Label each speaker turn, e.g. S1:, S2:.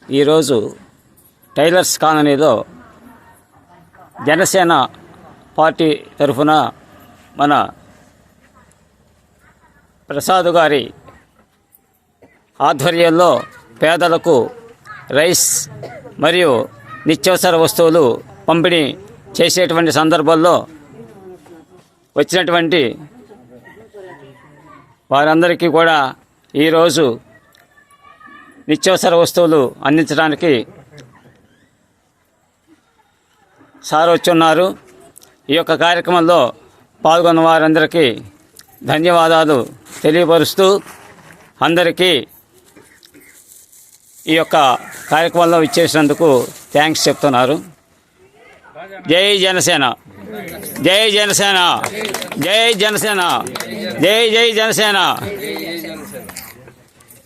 S1: ఈరోజు టైలర్స్ కాలనీలో జనసేన పార్టీ తరఫున మన ప్రసాద్ గారి ఆధ్వర్యంలో పేదలకు రైస్ మరియు నిత్యావసర వస్తువులు పంపిణీ చేసేటువంటి సందర్భంలో వచ్చినటువంటి వారందరికీ కూడా ఈరోజు నిత్యావసర వస్తువులు అందించడానికి సార్ వచ్చున్నారు. ఈ యొక్క కార్యక్రమంలో పాల్గొన్న వారందరికీ ధన్యవాదాలు తెలియపరుస్తూ అందరికీ ఈ యొక్క కార్యక్రమంలో ఇచ్చేసినందుకు థ్యాంక్స్ చెప్తున్నారు. జై జనసేన, జై జనసేన, జై జనసేన, జై జై జనసేన.